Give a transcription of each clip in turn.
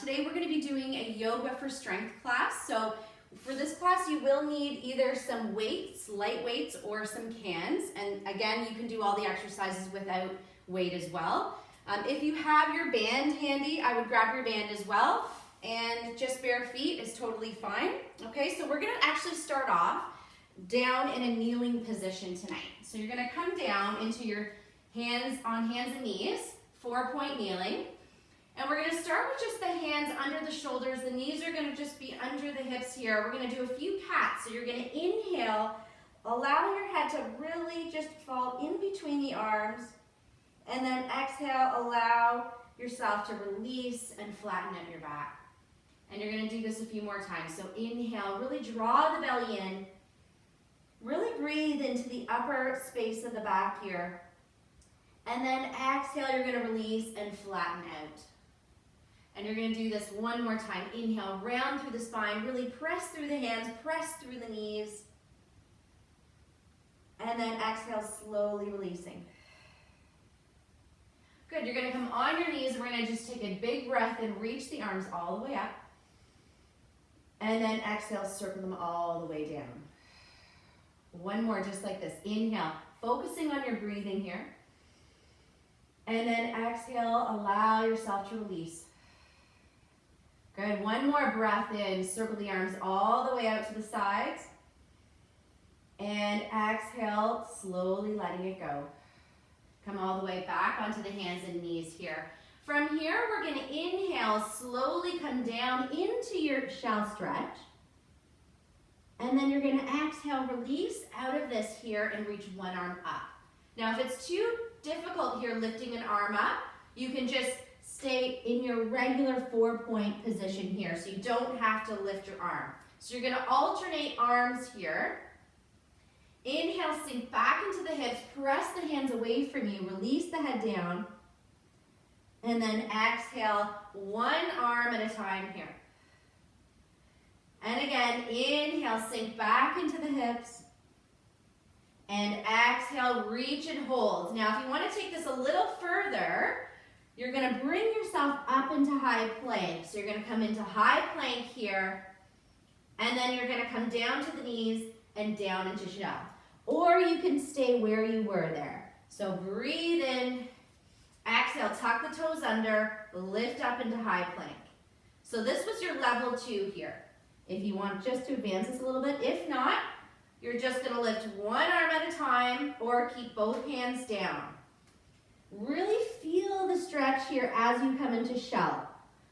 Today we're going to be doing a yoga for strength class. So for this class you will need either some weights, light weights, or some cans. And again, you can do all the exercises without weight as well. If you have your band handy, I would grab your band as well. And just bare feet is totally fine. Okay, so we're going to actually start off down in a kneeling position tonight. So you're going to come down into your hands on hands and knees, 4-point kneeling. And we're going to start with just the hands under the shoulders. The knees are going to just be under the hips here. We're going to do a few cats. So you're going to inhale, allowing your head to really just fall in between the arms. And then exhale, allow yourself to release and flatten out your back. And you're going to do this a few more times. So inhale, really draw the belly in. Really breathe into the upper space of the back here. And then exhale, you're going to release and flatten out. And you're going to do this one more time. Inhale, round through the spine. Really press through the hands, press through the knees. And then exhale, slowly releasing. Good, you're going to come on your knees. We're going to just take a big breath and reach the arms all the way up. And then exhale, circle them all the way down. One more, just like this. Inhale, focusing on your breathing here. And then exhale, allow yourself to release. Good, one more breath in. Circle the arms all the way out to the sides. And exhale, slowly letting it go. Come all the way back onto the hands and knees here. From here, we're going to inhale, slowly come down into your shell stretch. And then you're going to exhale, release out of this here and reach one arm up. Now, if it's too difficult here lifting an arm up, you can just stay in your regular 4-point position here, so you don't have to lift your arm. So you're going to alternate arms here. Inhale, sink back into the hips, press the hands away from you, release the head down, and then exhale, one arm at a time here. And again, inhale, sink back into the hips, and exhale, reach and hold. Now, if you want to take this a little further, you're going to bring yourself up into high plank. So you're going to come into high plank here, and then you're going to come down to the knees and down into shell. Or you can stay where you were there. So breathe in, exhale, tuck the toes under, lift up into high plank. So this was your level 2 here. If you want just to advance this a little bit, if not, you're just going to lift one arm at a time or keep both hands down. Really feel the stretch here as you come into shell.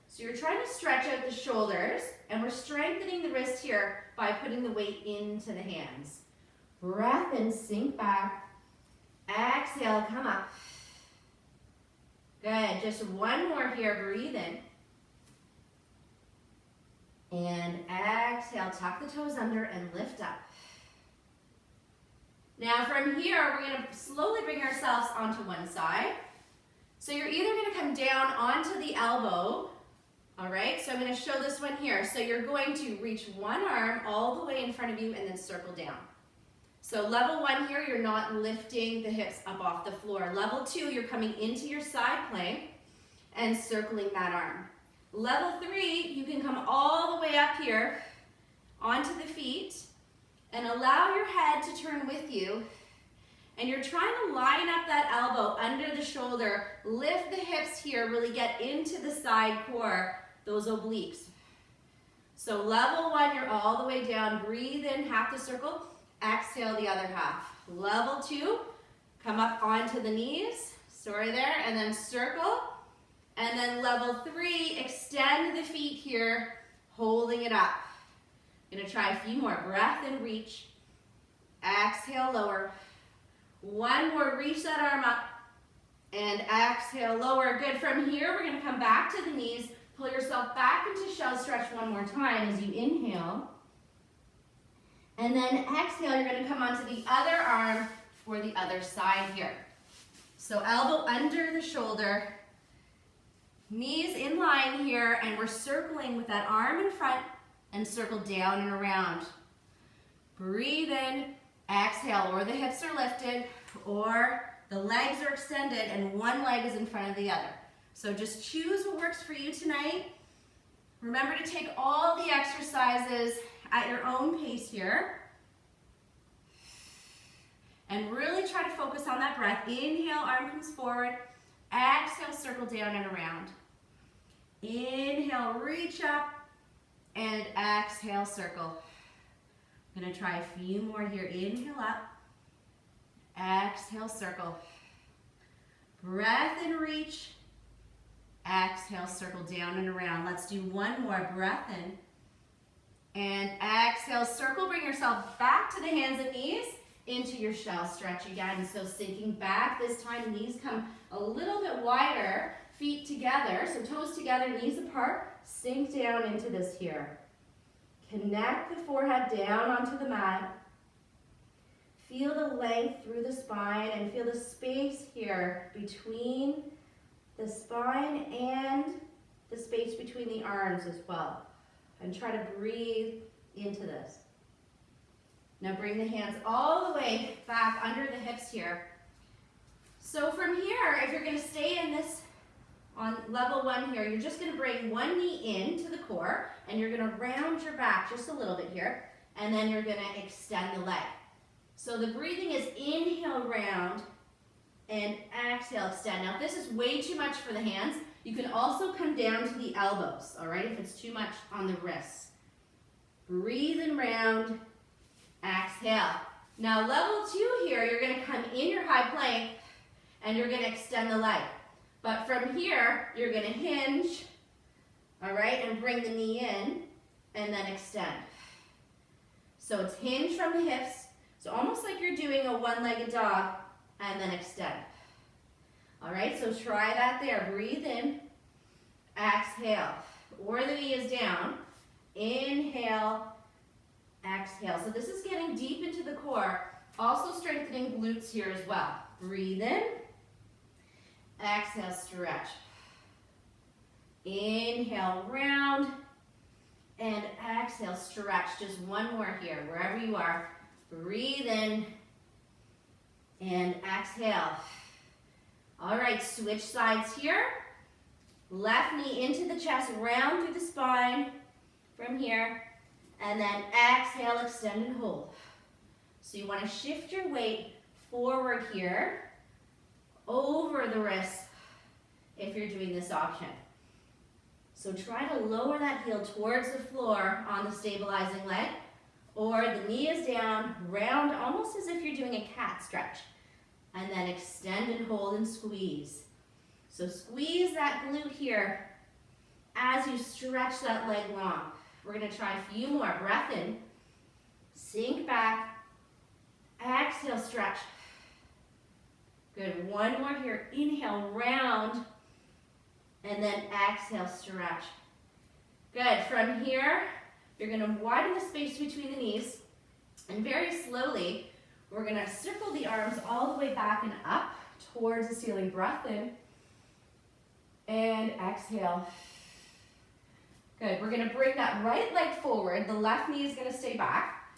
So you're trying to stretch out the shoulders, and we're strengthening the wrist here by putting the weight into the hands. Breath in, sink back. Exhale, come up. Good, just one more here, breathe in. And exhale, tuck the toes under and lift up. Now from here, we're going to slowly bring ourselves onto one side. So you're either going to come down onto the elbow, all right? So I'm going to show this one here. So you're going to reach one arm all the way in front of you and then circle down. So level 1 here, you're not lifting the hips up off the floor. Level 2, you're coming into your side plank and circling that arm. Level 3, you can come all the way up here onto the feet and allow your head to turn with you. And you're trying to line up that elbow under the shoulder, lift the hips here, really get into the side core, those obliques. So level 1, you're all the way down, breathe in, half the circle, exhale the other half. Level 2, come up onto the knees, and then circle. And then level 3, extend the feet here, holding it up. Gonna try a few more. Breath in, reach. Exhale, lower. One more, reach that arm up. And exhale, lower. Good. From here, we're gonna come back to the knees. Pull yourself back into shell stretch one more time as you inhale. And then exhale, you're gonna come onto the other arm for the other side here. So elbow under the shoulder. Knees in line here, and we're circling with that arm in front and circle down and around. Breathe in, exhale, or the hips are lifted, or the legs are extended and one leg is in front of the other. So just choose what works for you tonight. Remember to take all the exercises at your own pace here. And really try to focus on that breath. Inhale, arm comes forward. Exhale, circle down and around. Inhale, reach up. And exhale, circle. I'm going to try a few more here. Inhale up. Exhale, circle. Breath and reach. Exhale, circle down and around. Let's do one more. Breath in. And exhale, circle. Bring yourself back to the hands and knees into your shell stretch again. So sinking back this time, knees come a little bit wider, feet together. So toes together, knees apart. Sink down into this here. Connect the forehead down onto the mat. Feel the length through the spine and feel the space here between the spine and the space between the arms as well. And try to breathe into this. Now bring the hands all the way back under the hips here. So from here, if you're going to stay in this on level one here, you're just going to bring one knee into the core and you're going to round your back just a little bit here, and then you're going to extend the leg. So the breathing is inhale, round, and exhale, extend. Now if this is way too much for the hands, you can also come down to the elbows, all right, if it's too much on the wrists. Breathe and round, exhale. Now level two here, you're going to come in your high plank and you're going to extend the leg. But from here, you're going to hinge, all right, and bring the knee in and then extend. So it's hinge from the hips. So almost like you're doing a one-legged dog and then extend. All right, so try that there. Breathe in, exhale, or the knee is down. Inhale, exhale. So this is getting deep into the core, also strengthening glutes here as well. Breathe in, exhale, stretch. Inhale, round, and exhale, stretch. Just one more here, wherever you are. Breathe in, and exhale. All right, switch sides here. Left knee into the chest, round through the spine from here. And then exhale, extend and hold. So you want to shift your weight forward here, over the wrists, if you're doing this option. So try to lower that heel towards the floor on the stabilizing leg, or the knee is down, round, almost as if you're doing a cat stretch. And then extend and hold and squeeze. So squeeze that glute here as you stretch that leg long. We're going to try a few more. Breath in, sink back, exhale, stretch. Good, one more here. Inhale, round, and then exhale, stretch. Good, from here, you're going to widen the space between the knees, and very slowly, we're going to circle the arms all the way back and up towards the ceiling. Breath in, and exhale. Good, we're going to bring that right leg forward. The left knee is going to stay back.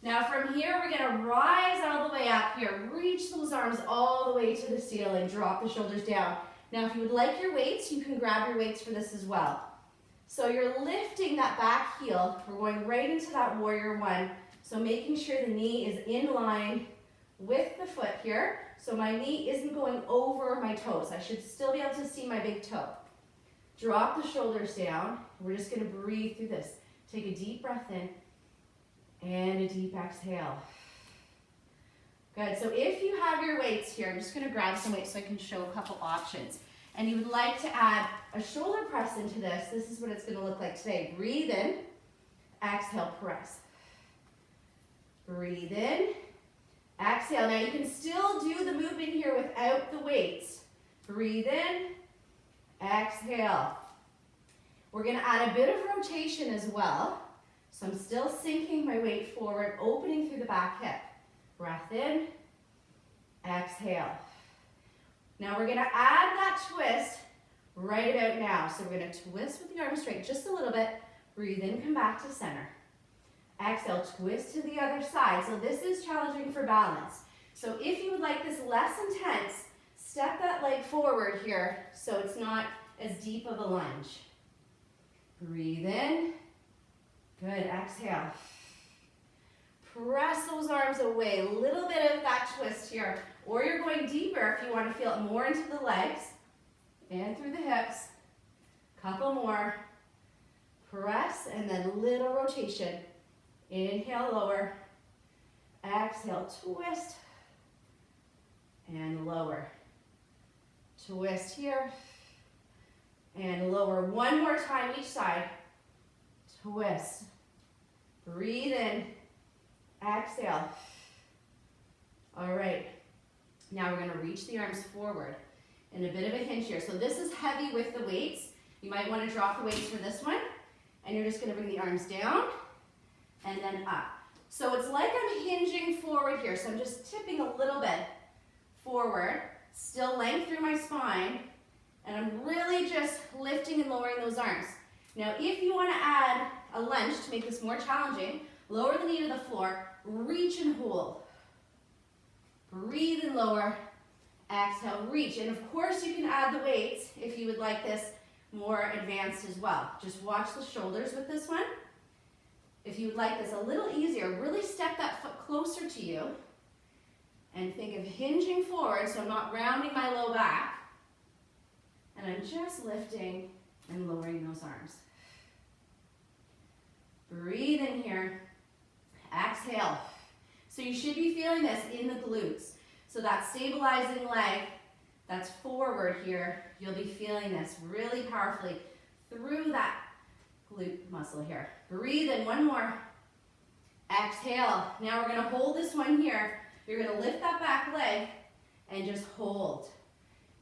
Now from here, we're going to rise all the way up here. Reach those arms all the way to the ceiling. Drop the shoulders down. Now if you would like your weights, you can grab your weights for this as well. So you're lifting that back heel. We're going right into that warrior one. So making sure the knee is in line with the foot here. So my knee isn't going over my toes. I should still be able to see my big toe. Drop the shoulders down. We're just going to breathe through this. Take a deep breath in and a deep exhale. Good. So if you have your weights here, I'm just going to grab some weights so I can show a couple options. And you would like to add a shoulder press into this. This is what it's going to look like today. Breathe in, exhale, press. Breathe in, exhale. Now you can still do the movement here without the weights. Breathe in, exhale. We're going to add a bit of rotation as well. So I'm still sinking my weight forward, opening through the back hip. Breath in, exhale. Now we're going to add that twist right about now. So we're going to twist with the arms straight just a little bit. Breathe in, come back to center. Exhale, twist to the other side. So this is challenging for balance. So if you would like this less intense, step that leg forward here so it's not as deep of a lunge. Breathe in. Good, exhale. Press those arms away. A little bit of that twist here. Or you're going deeper if you want to feel it more into the legs and through the hips. Couple more. Press and then little rotation. Inhale, lower. Exhale, twist. And lower. Twist here. And lower. One more time each side. Twist. Breathe in. Exhale. All right. Now we're going to reach the arms forward in a bit of a hinge here. So this is heavy with the weights. You might want to drop the weights for this one. And you're just going to bring the arms down and then up. So it's like I'm hinging forward here. So I'm just tipping a little bit forward. Still length through my spine. And I'm really just lifting and lowering those arms. Now, if you want to add a lunge to make this more challenging, lower the knee to the floor, reach and hold. Breathe and lower. Exhale, reach. And of course, you can add the weights if you would like this more advanced as well. Just watch the shoulders with this one. If you would like this a little easier, really step that foot closer to you and think of hinging forward so I'm not rounding my low back. And I'm just lifting and lowering those arms. Breathe in here. Exhale. So you should be feeling this in the glutes. So that stabilizing leg that's forward here, you'll be feeling this really powerfully through that glute muscle here. Breathe in, one more. Exhale. Now we're going to hold this one here. You're going to lift that back leg and just hold.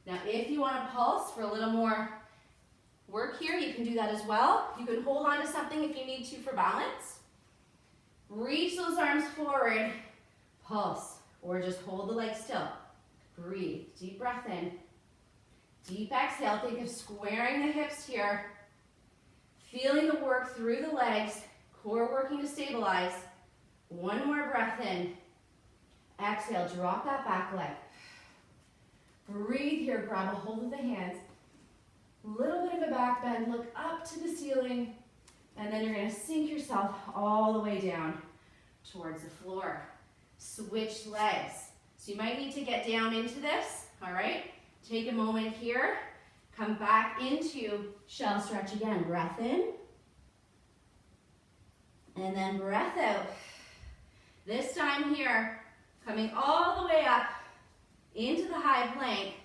Now if you want to pulse for a little more work here, you can do that as well. You can hold on to something if you need to for balance. Reach those arms forward, pulse, or just hold the leg still. Breathe, deep breath in, deep exhale. Think of squaring the hips here, feeling the work through the legs, core working to stabilize. One more breath in, exhale, drop that back leg. Breathe here, grab a hold of the hands. Little bit of a back bend, look up to the ceiling, and then you're going to sink yourself all the way down towards the floor. Switch legs. So you might need to get down into this, all right? Take a moment here. Come back into shell stretch again. Breath in. And then breath out. This time here, coming all the way up into the high plank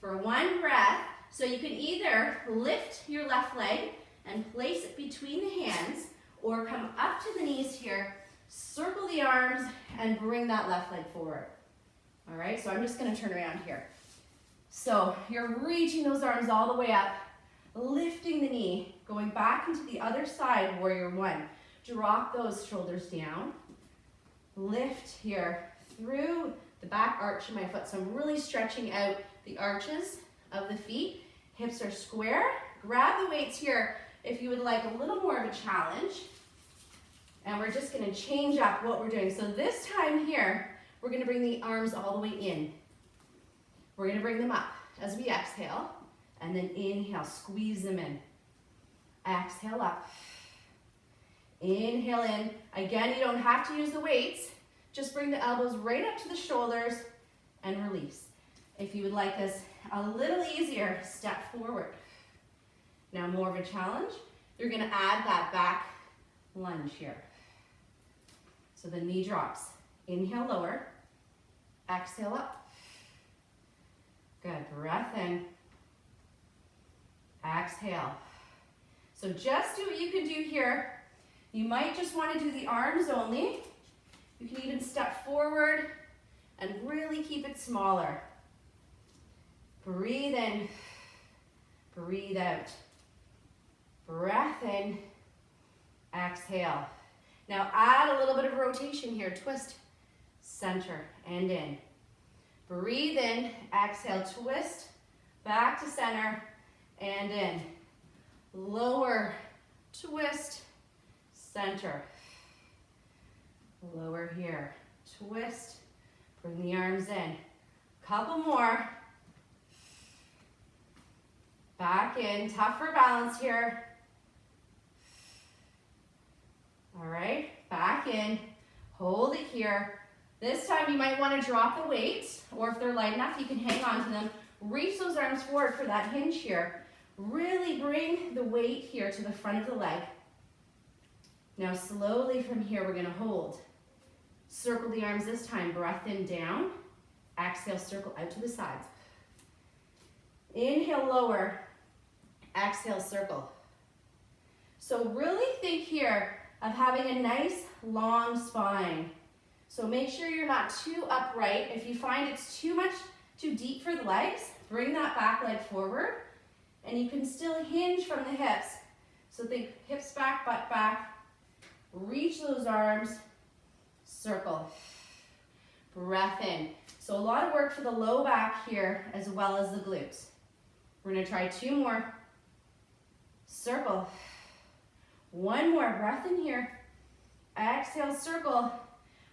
for one breath. So you can either lift your left leg and place it between the hands, or come up to the knees here, circle the arms, and bring that left leg forward. All right, so I'm just going to turn around here. So you're reaching those arms all the way up, lifting the knee, going back into the other side, warrior one. Drop those shoulders down. Lift here through the back arch of my foot. So I'm really stretching out the arches of the feet. Hips are square. Grab the weights here if you would like a little more of a challenge. And we're just going to change up what we're doing. So this time here, we're going to bring the arms all the way in. We're going to bring them up as we exhale. And then inhale, squeeze them in. Exhale up. Inhale in. Again, you don't have to use the weights. Just bring the elbows right up to the shoulders and release. If you would like this a little easier, step forward. Now more of a challenge. You're going to add that back lunge here. So the knee drops. Inhale, lower. Exhale up. Good. Breath in. Exhale. So just do what you can do here. You might just want to do the arms only. You can even step forward and really keep it smaller. Breathe in. Breathe out. Breath in. Exhale. Now add a little bit of rotation here. Twist, center, and in. Breathe in. Exhale, twist, back to center, and in. Lower, twist, center. Lower here. Twist. Bring the arms in. Couple more. Back in. Tough for balance here. back in, hold it here. This time you might want to drop the weight, or if they're light enough, you can hang on to them. Reach those arms forward for that hinge here. Really bring the weight here to the front of the leg. Now slowly from here, we're gonna hold. Circle the arms this time, breath in, down. Exhale, circle out to the sides. Inhale, lower. Exhale, circle. So really think here of having a nice long spine. So make sure you're not too upright. If you find it's too deep for the legs, bring that back leg forward, and you can still hinge from the hips. So think hips back, butt back. Reach those arms, circle. Breath in. So a lot of work for the low back here as well as the glutes. We're gonna try 2 more. Circle. 1 more, breath in here. Exhale, circle.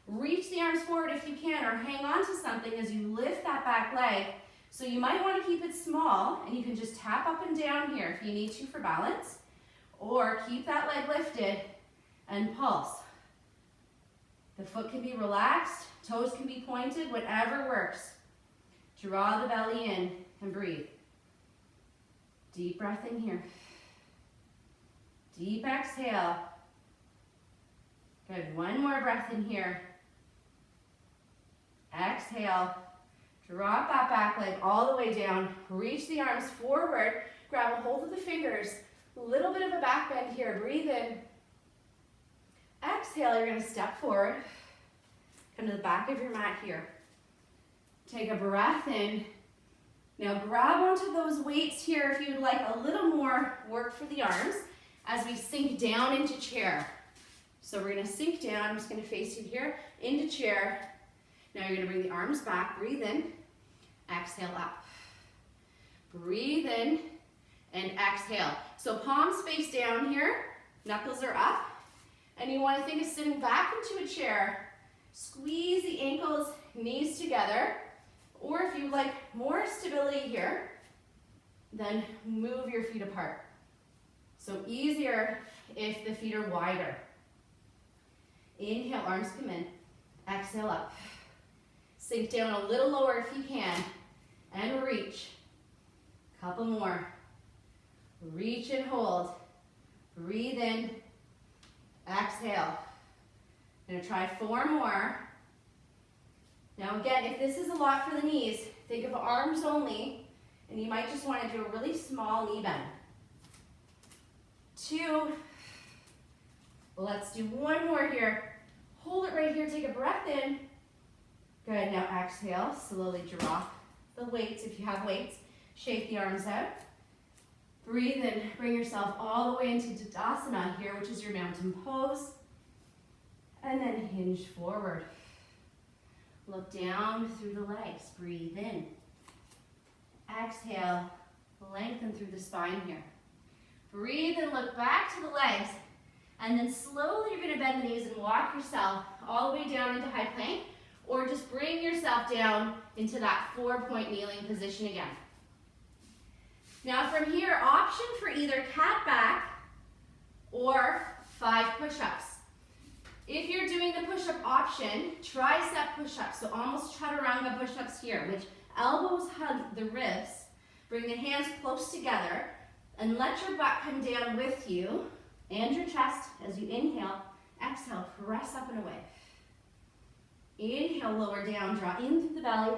Reach the arms forward if you can, or hang on to something as you lift that back leg. So you might want to keep it small, and you can just tap up and down here if you need to for balance, or keep that leg lifted and pulse. The foot can be relaxed, toes can be pointed, whatever works. Draw the belly in and breathe. Deep breath in here. Deep exhale. Good, 1 more breath in here. Exhale. Drop that back leg all the way down. Reach the arms forward. Grab a hold of the fingers. A little bit of a back bend here. Breathe in. Exhale, you're gonna step forward. Come to the back of your mat here. Take a breath in. Now grab onto those weights here if you'd like a little more work for the arms as we sink down into chair. So we're gonna sink down, I'm just gonna face you here, into chair. Now you're gonna bring the arms back, breathe in, exhale up. Breathe in and exhale. So palms face down here, knuckles are up, and you wanna think of sitting back into a chair. Squeeze the ankles, knees together, or if you like more stability here, then move your feet apart. So easier if the feet are wider. Inhale, arms come in. Exhale up. Sink down a little lower if you can. And reach. Couple more. Reach and hold. Breathe in. Exhale. I'm gonna try 4 more. Now again, if this is a lot for the knees, think of arms only, and you might just want to do a really small knee bend. 2. Let's do 1 more here. Hold it right here, take a breath in. Good, now exhale, slowly drop the weights if you have weights. Shake the arms out. Breathe in, bring yourself all the way into Tadasana here, which is your mountain pose. And then hinge forward. Look down through the legs, breathe in. Exhale, lengthen through the spine here. Breathe and look back to the legs. And then slowly you're gonna bend the knees and walk yourself all the way down into high plank, or just bring yourself down into that 4-point kneeling position again. Now from here, option for either cat back or 5 push-ups. If you're doing the push-up option, tricep push-ups, so almost chaturanga push-ups here, which elbows hug the ribs, bring the hands close together, and let your butt come down with you, and your chest as you inhale, exhale, press up and away. Inhale, lower down, draw in through the belly,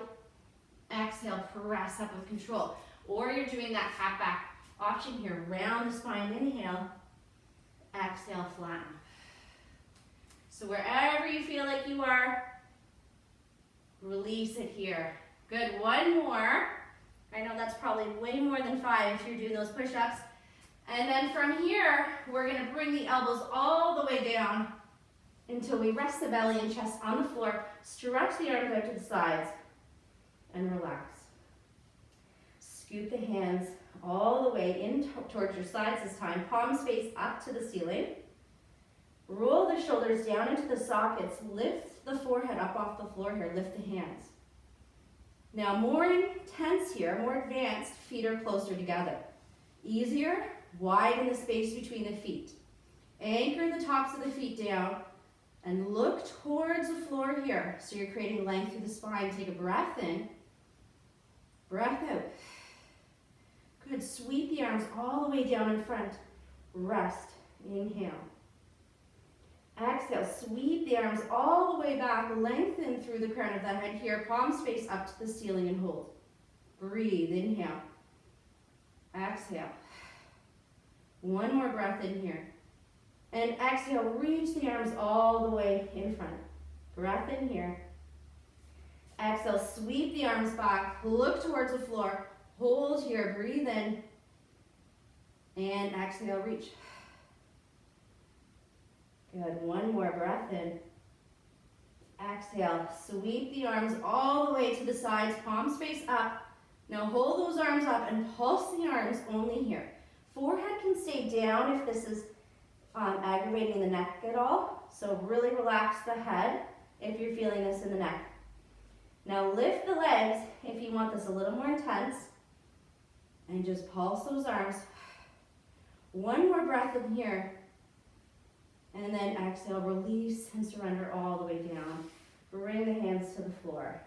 exhale, press up with control. Or you're doing that cat back option here, round the spine, inhale, exhale, flatten. So wherever you feel like you are, release it here. Good, 1 more. I know that's probably way more than 5 if you're doing those push-ups. And then from here, we're gonna bring the elbows all the way down until we rest the belly and chest on the floor. Stretch the arms out to the sides and relax. Scoot the hands all the way in towards your sides this time. Palms face up to the ceiling. Roll the shoulders down into the sockets. Lift the forehead up off the floor here. Lift the hands. Now more intense here, more advanced, feet are closer together. Easier, widen the space between the feet. Anchor the tops of the feet down And look towards the floor here. So you're creating length through the spine. Take a breath in, breath out. Good, sweep the arms all the way down in front. Rest, inhale. Exhale, sweep the arms all the way back, lengthen through the crown of the head here, palms face up to the ceiling and hold. Breathe, inhale. Exhale. One more breath in here. And exhale, reach the arms all the way in front. Breath in here. Exhale, sweep the arms back, look towards the floor, hold here, breathe in. And exhale, reach. Good, one more breath in. Exhale, sweep the arms all the way to the sides, palms face up. Now hold those arms up and pulse the arms only here. Forehead can stay down if this is aggravating the neck at all. So really relax the head if you're feeling this in the neck. Now lift the legs if you want this a little more intense. And just pulse those arms. One more breath in here. And then exhale, release and surrender all the way down. Bring the hands to the floor.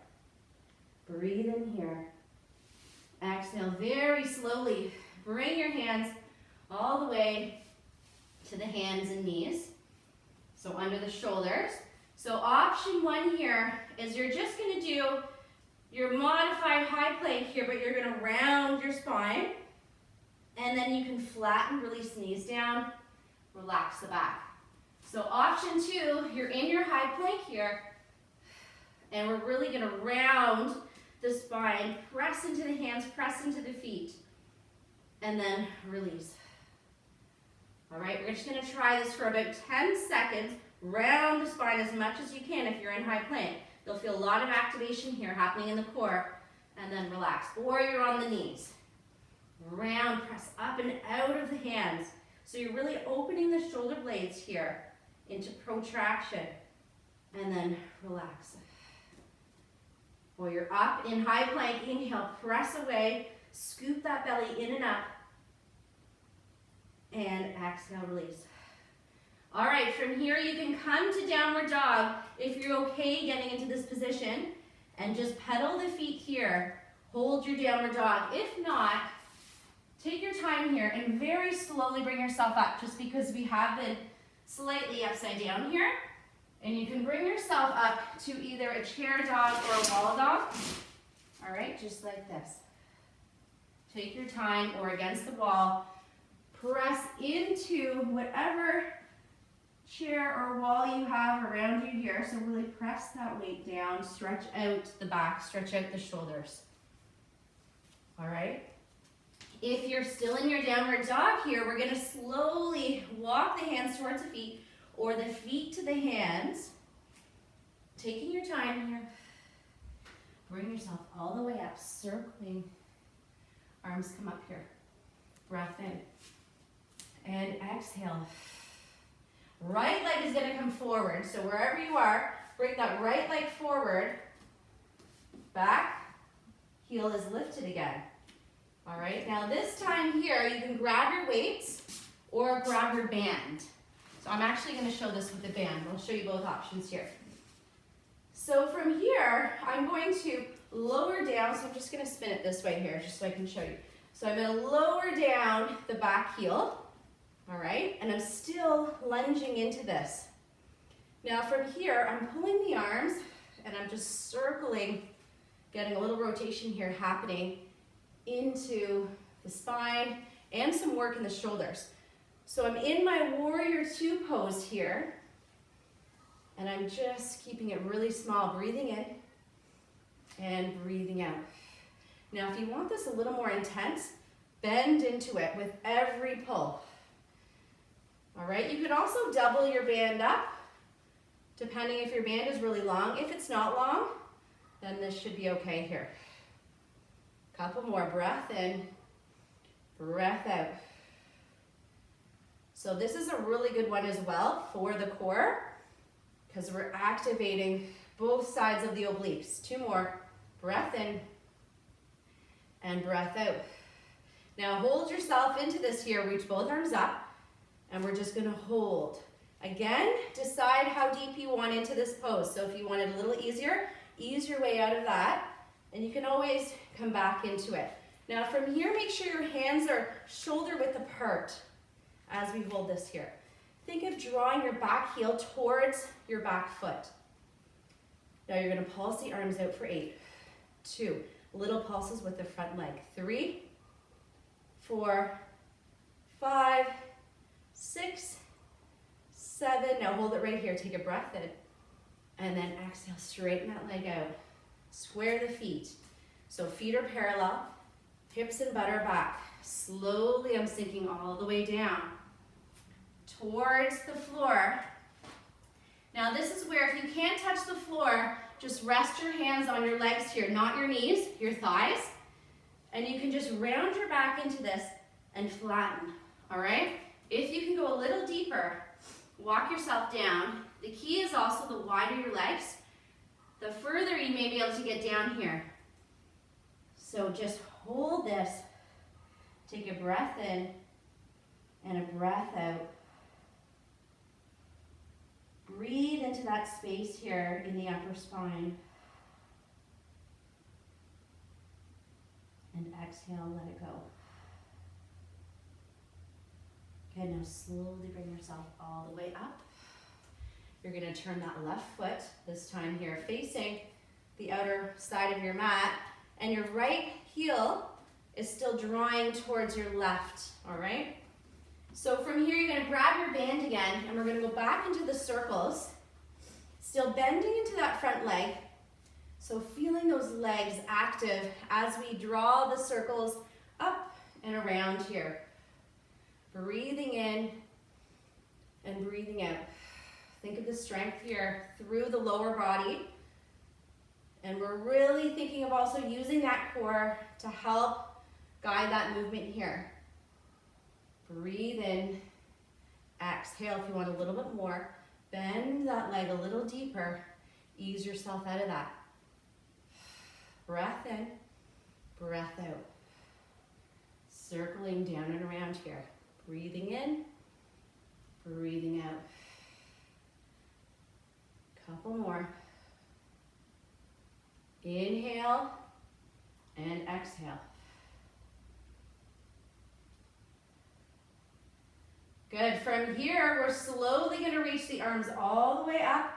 Breathe in here. Exhale very slowly. Bring your hands all the way to the hands and knees. So under the shoulders. So option one here is you're just going to do your modified high plank here, but you're going to round your spine. And then you can flatten, release knees down, relax the back. So option two, you're in your high plank here, and we're really gonna round the spine, press into the hands, press into the feet, and then release. All right, we're just gonna try this for about 10 seconds. Round the spine as much as you can if you're in high plank. You'll feel a lot of activation here happening in the core, and then relax. Or you're on the knees. Round, press up and out of the hands. So you're really opening the shoulder blades here into protraction, and then relax. Or you're up in high plank, inhale, press away, scoop that belly in and up, and exhale, release. All right, from here you can come to downward dog if you're okay getting into this position, and just pedal the feet here, hold your downward dog. If not, take your time here and very slowly bring yourself up, just because we have been slightly upside down here. And you can bring yourself up to either a chair dog or a wall dog. All right, just like this. Take your time, or against the wall. Press into whatever chair or wall you have around you here. So really press that weight down, stretch out the back, stretch out the shoulders. All right. If you're still in your downward dog here, we're going to slowly walk the hands towards the feet, or the feet to the hands. Taking your time here. Bring yourself all the way up, circling. Arms come up here. Breath in. And exhale. Right leg is going to come forward. So wherever you are, bring that right leg forward. Back. Heel is lifted again. All right, now this time here, you can grab your weights or grab your band. So I'm actually going to show this with the band. I'll show you both options here. So from here, I'm going to lower down. So I'm just going to spin it this way here, just so I can show you. So I'm going to lower down the back heel. All right, and I'm still lunging into this. Now from here, I'm pulling the arms, and I'm just circling, getting a little rotation here happening into the spine and some work in the shoulders. So I'm in my warrior two pose here, and I'm just keeping it really small, breathing in and breathing out. Now if you want this a little more intense, bend into it with every pull. All right, you could also double your band up, depending if your band is really long. If it's not long, then this should be okay here. Couple more, breath in, breath out. So this is a really good one as well for the core, because we're activating both sides of the obliques. Two more, breath in and breath out. Now hold yourself into this here, reach both arms up, and we're just gonna hold. Again, decide how deep you want into this pose. So if you want it a little easier, ease your way out of that, and you can always come back into it. Now from here, make sure your hands are shoulder width apart as we hold this here. Think of drawing your back heel towards your back foot. Now you're gonna pulse the arms out for 8, 2, little pulses with the front leg, 3, 4, 5, 6, 7, now hold it right here, take a breath in, and then exhale, straighten that leg out, square the feet. So feet are parallel, hips and butt are back. Slowly I'm sinking all the way down towards the floor. Now this is where if you can't touch the floor, just rest your hands on your legs here, not your knees, your thighs. And you can just round your back into this and flatten, all right? If you can go a little deeper, walk yourself down. The key is also the wider your legs, the further you may be able to get down here. So just hold this, take a breath in and a breath out. Breathe into that space here in the upper spine. And exhale, let it go. Okay, now slowly bring yourself all the way up. You're gonna turn that left foot, this time here, facing the outer side of your mat, and your right heel is still drawing towards your left, all right? So from here, you're gonna grab your band again, and we're gonna go back into the circles, still bending into that front leg. So feeling those legs active as we draw the circles up and around here. Breathing in and breathing out. Think of the strength here through the lower body. And we're really thinking of also using that core to help guide that movement here. Breathe in, exhale if you want a little bit more. Bend that leg a little deeper. Ease yourself out of that. Breath in, breath out. Circling down and around here. Breathing in, breathing out. Couple more. Inhale and exhale. Good. From here, we're slowly going to reach the arms all the way up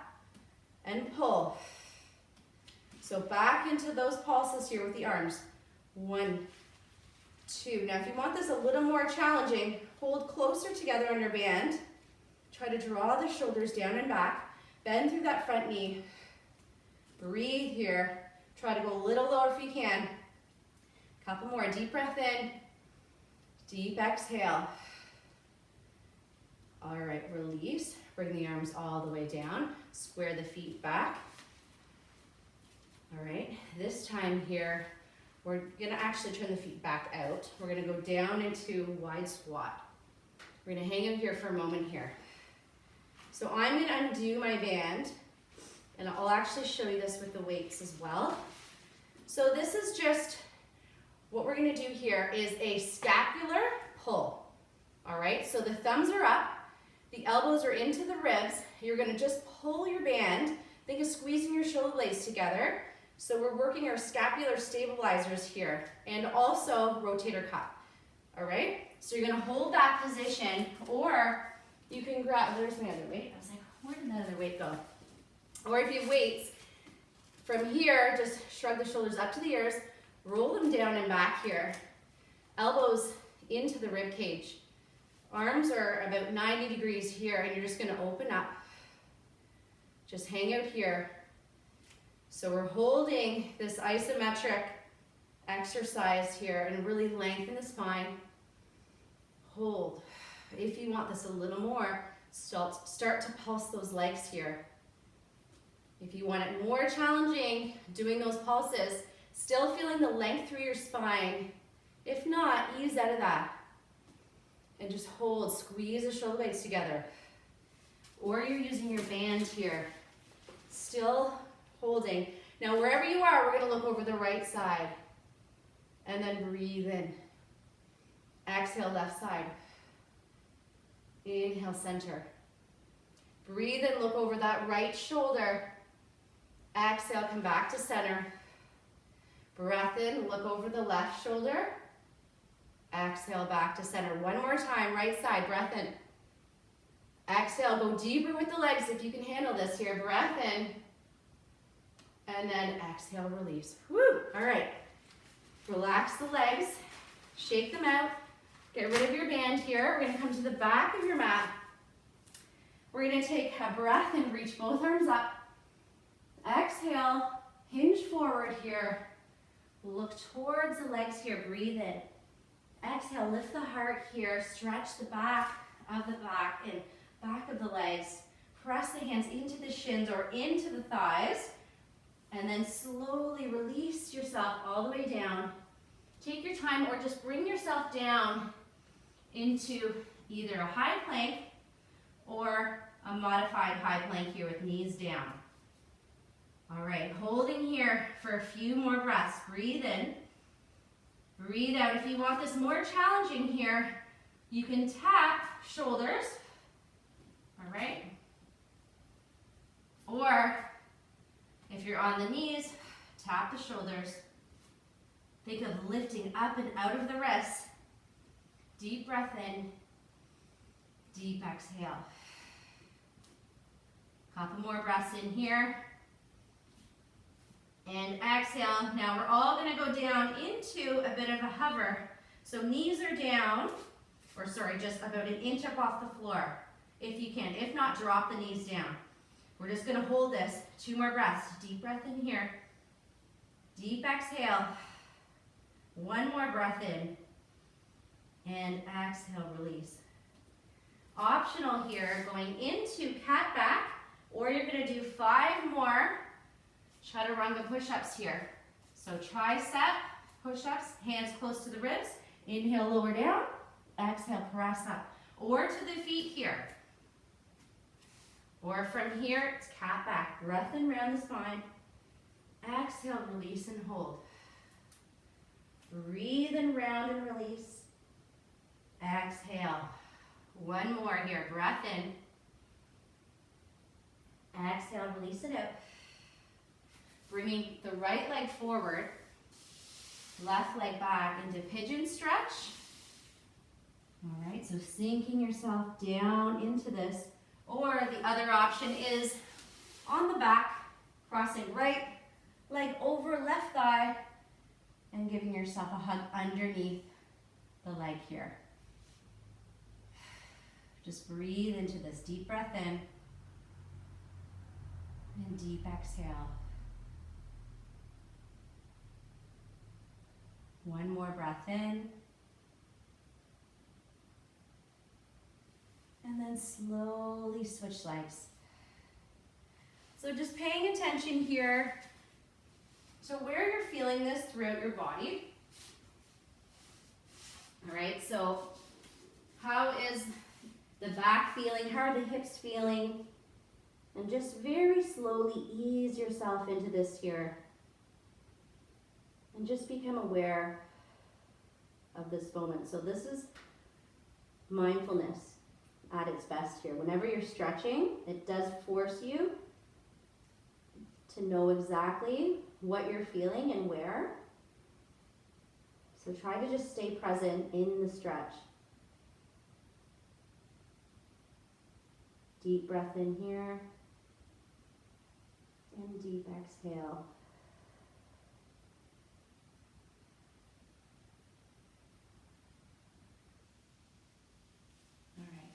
and pull. So back into those pulses here with the arms. 1, 2. Now, if you want this a little more challenging, hold closer together on your band. Try to draw the shoulders down and back. Bend through that front knee. Breathe here. Try to go a little lower if you can. Couple more. Deep breath in. Deep exhale. All right, release. Bring the arms all the way down. Square the feet back. All right, this time here, we're gonna actually turn the feet back out. We're gonna go down into wide squat. We're gonna hang out here for a moment here. So I'm gonna undo my band, and I'll actually show you this with the weights as well. So this is just, what we're gonna do here is a scapular pull. All right, so the thumbs are up, the elbows are into the ribs. You're gonna just pull your band. Think of squeezing your shoulder blades together. So we're working our scapular stabilizers here, and also rotator cuff. All right, so you're gonna hold that position, or you can grab, there's my other weight. I was like, where did that other weight go? Or if you have weights, from here, just shrug the shoulders up to the ears, roll them down and back here. Elbows into the rib cage. Arms are about 90 degrees here, and you're just gonna open up. Just hang out here. So we're holding this isometric exercise here and really lengthen the spine. Hold. If you want this a little more, start to pulse those legs here. If you want it more challenging, doing those pulses, still feeling the length through your spine. If not, ease out of that. And just hold, squeeze the shoulder blades together. Or you're using your band here. Still holding. Now wherever you are, we're gonna look over the right side. And then breathe in. Exhale, left side. Inhale, center. Breathe in, look over that right shoulder. Exhale, come back to center. Breath in, look over the left shoulder. Exhale, back to center. One more time, right side, breath in. Exhale, go deeper with the legs if you can handle this here. Breath in. And then exhale, release. Woo! All right. Relax the legs. Shake them out. Get rid of your band here. We're going to come to the back of your mat. We're going to take a breath and reach both arms up. Exhale, hinge forward here. Look towards the legs here. Breathe in. Exhale, lift the heart here. Stretch the back of the back and back of the legs. Press the hands into the shins or into the thighs. And then slowly release yourself all the way down. Take your time or just bring yourself down into either a high plank or a modified high plank here with knees down. All right, holding here for a few more breaths. Breathe in, breathe out. If you want this more challenging here, you can tap shoulders, all right? Or if you're on the knees, tap the shoulders. Think of lifting up and out of the wrists. Deep breath in, deep exhale. Couple more breaths in here. And exhale. Now we're all going to go down into a bit of a hover. So knees are down, or sorry, just about an inch up off the floor, if you can. If not, drop the knees down. We're just going to hold this. 2 more breaths. Deep breath in here. Deep exhale. 1 more breath in. And exhale, release. Optional here, going into cat back, or you're going to do 5 more chaturanga push-ups here. So tricep push-ups, hands close to the ribs. Inhale, lower down. Exhale, press up. Or to the feet here. Or from here, it's cat back. Breath in, round the spine. Exhale, release and hold. Breathe and round and release. Exhale. 1 more here. Breath in. Exhale, release it out. Bringing the right leg forward, left leg back into pigeon stretch. All right, so sinking yourself down into this. Or the other option is on the back, crossing right leg over left thigh and giving yourself a hug underneath the leg here. Just breathe into this. Deep breath in and deep exhale. 1 more breath in. And then slowly switch legs. So just paying attention here to where you're feeling this throughout your body. All right, so how is the back feeling? How are the hips feeling? And just very slowly ease yourself into this here. And just become aware of this moment. So this is mindfulness at its best here. Whenever you're stretching, it does force you to know exactly what you're feeling and where. So try to just stay present in the stretch. Deep breath in here. And deep exhale.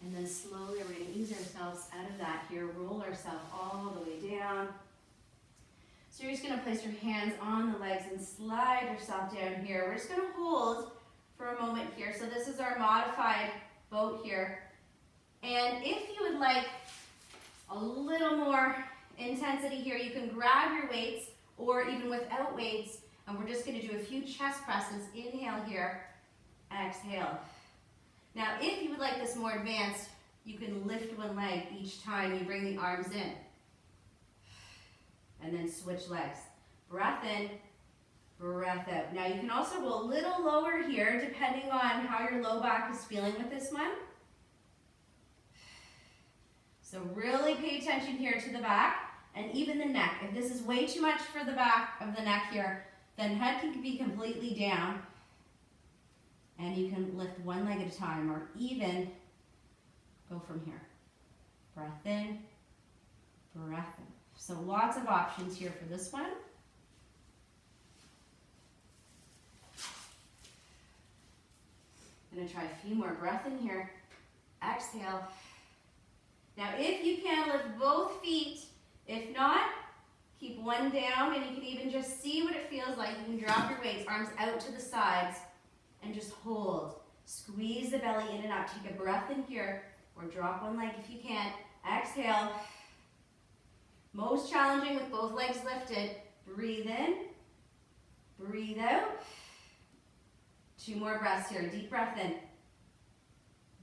And then slowly we're going to ease ourselves out of that here, roll ourselves all the way down. So you're just going to place your hands on the legs and slide yourself down here. We're just going to hold for a moment here. So this is our modified boat here. And if you would like a little more intensity here, you can grab your weights or even without weights. And we're just going to do a few chest presses. Inhale here, exhale. Now, if you would like this more advanced, you can lift 1 leg each time you bring the arms in. And then switch legs. Breath in, breath out. Now, you can also go a little lower here, depending on how your low back is feeling with this one. So really pay attention here to the back and even the neck. If this is way too much for the back of the neck here, then head can be completely down and you can lift one leg at a time or even go from here. Breath in, breath in. So lots of options here for this one. I'm gonna try a few more. Breath in here. Exhale. Now if you can, lift both feet. If not, keep one down and you can even just see what it feels like. You can drop your weights, arms out to the sides and just hold. Squeeze the belly in and out. Take a breath in here or drop one leg if you can. Exhale. Most challenging with both legs lifted. Breathe in, breathe out. 2 more breaths here. Deep breath in.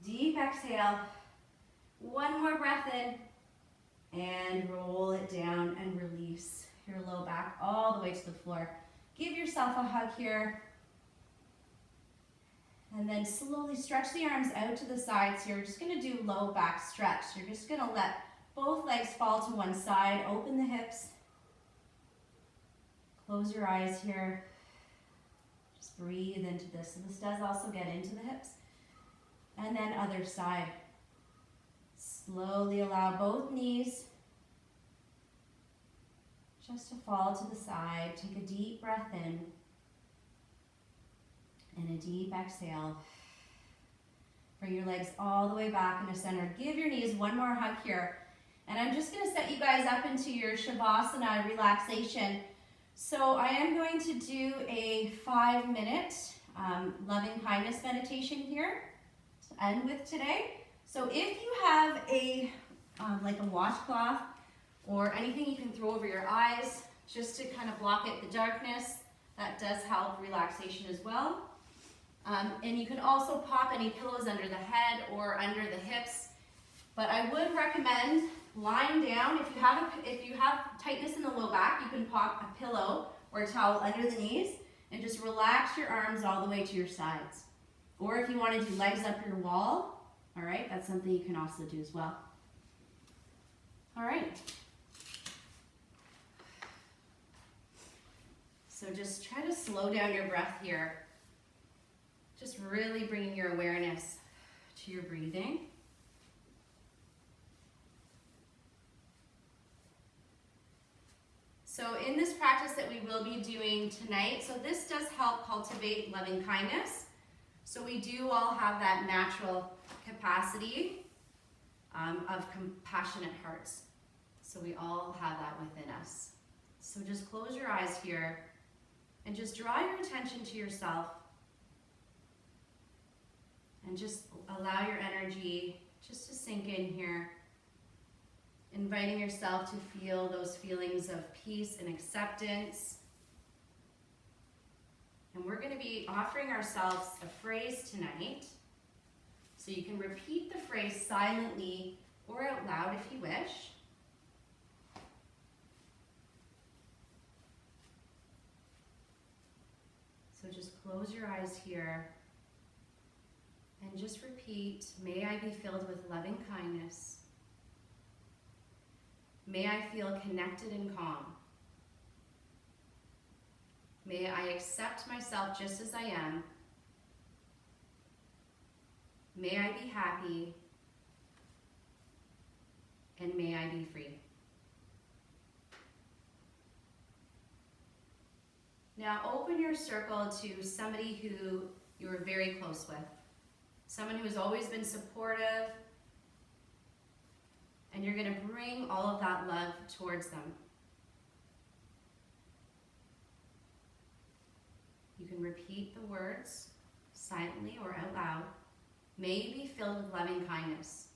Deep exhale. 1 more breath in. And roll it down and release your low back all the way to the floor. Give yourself a hug here. And then slowly stretch the arms out to the sides here. We're just going to do low back stretch. You're just going to let both legs fall to one side. Open the hips. Close your eyes here. Just breathe into this. So this does also get into the hips. And then other side. Slowly allow both knees just to fall to the side. Take a deep breath in and a deep exhale. Bring your legs all the way back into center. Give your knees one more hug here. And I'm just going to set you guys up into your Shavasana relaxation. So I am going to do a 5-minute loving kindness meditation here to end with today. So if you have a like a washcloth or anything you can throw over your eyes just to kind of block it, the darkness, that does help relaxation as well. And you can also pop any pillows under the head or under the hips. But I would recommend lying down. If you have tightness in the low back, you can pop a pillow or a towel under the knees and just relax your arms all the way to your sides. Or if you want to do legs up your wall, all right, that's something you can also do as well. All right. So just try to slow down your breath here. Just really bringing your awareness to your breathing. So in this practice that we will be doing tonight, so this does help cultivate loving kindness. So we do all have that natural capacity of compassionate hearts. So we all have that within us. So just close your eyes here and just draw your attention to yourself and just allow your energy just to sink in here. Inviting yourself to feel those feelings of peace and acceptance. And we're going to be offering ourselves a phrase tonight. So you can repeat the phrase silently or out loud if you wish. So just close your eyes here and just repeat, may I be filled with loving kindness. May I feel connected and calm. May I accept myself just as I am. May I be happy. And may I be free. Now open your circle to somebody who you are very close with. Someone who has always been supportive. And you're going to bring all of that love towards them. You can repeat the words silently or out loud. May you be filled with loving kindness.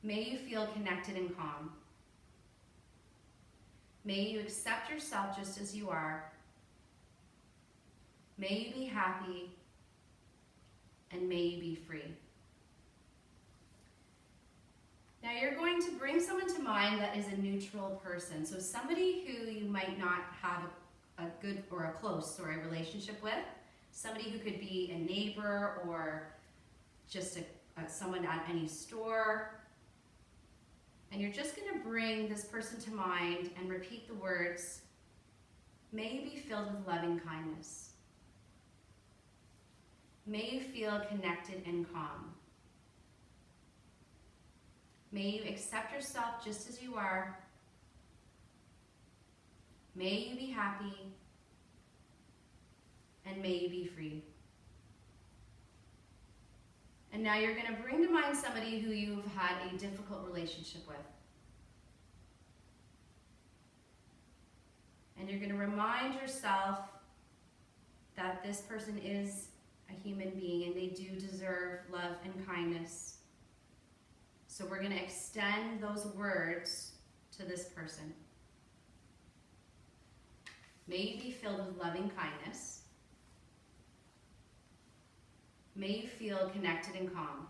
May you feel connected and calm. May you accept yourself just as you are. May you be happy. And may you be free. Now you're going to bring someone to mind that is a neutral person. So somebody who you might not have a good or a close or a relationship with. Somebody who could be a neighbor or just someone at any store. And you're just going to bring this person to mind and repeat the words, may you be filled with loving kindness. May you feel connected and calm. May you accept yourself just as you are. May you be happy. And may you be free. And now you're going to bring to mind somebody who you've had a difficult relationship with. And you're going to remind yourself that this person is a human being and they do deserve love and kindness. So we're going to extend those words to this person. May you be filled with loving kindness. May you feel connected and calm.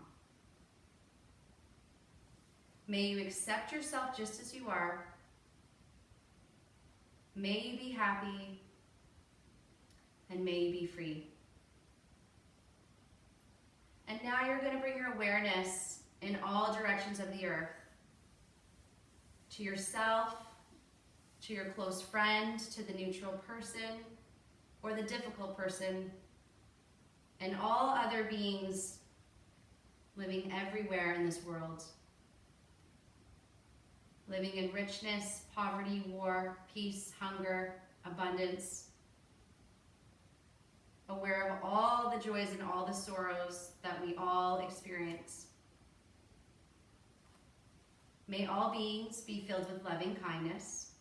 May you accept yourself just as you are. May you be happy. And may you be free. And now you're going to bring your awareness in all directions of the earth. To yourself, to your close friend, to the neutral person, or the difficult person, and all other beings living everywhere in this world. Living in richness, poverty, war, peace, hunger, abundance. Aware of all the joys and all the sorrows that we all experience. May all beings be filled with loving kindness.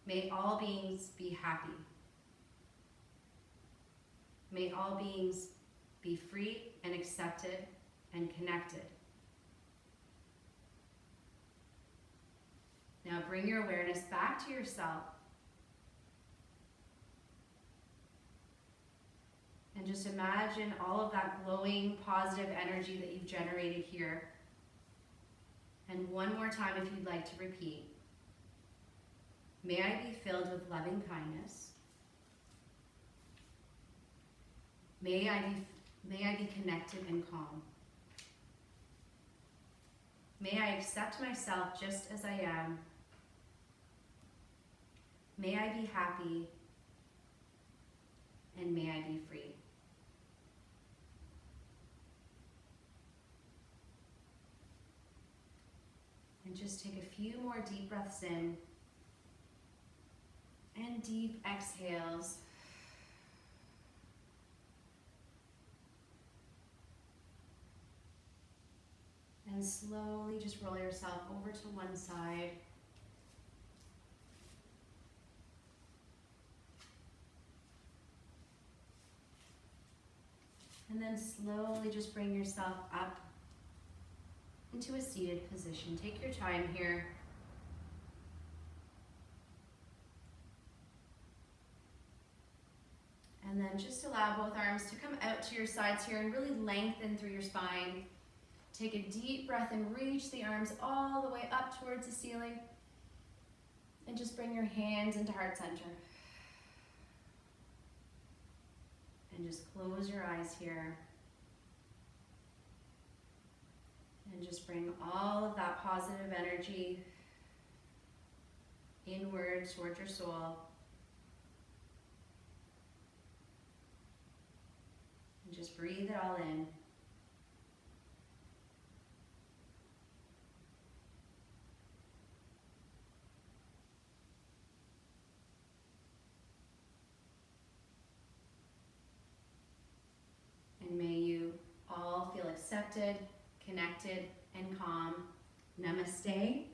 May all beings be happy. May all beings be free and accepted and connected. Now bring your awareness back to yourself. And just imagine all of that glowing, positive energy that you've generated here. And one more time, if you'd like to repeat. May I be filled with loving kindness. May I be connected and calm. May I accept myself just as I am. May I be happy. And may I be free. And just take a few more deep breaths in and deep exhales. And slowly just roll yourself over to one side. And then slowly just bring yourself up into a seated position. Take your time here. And then just allow both arms to come out to your sides here and really lengthen through your spine. Take a deep breath and reach the arms all the way up towards the ceiling. And just bring your hands into heart center. And just close your eyes here. And just bring all of that positive energy inward towards your soul. And just breathe it all in. And may you all feel accepted, connected, and calm. Namaste.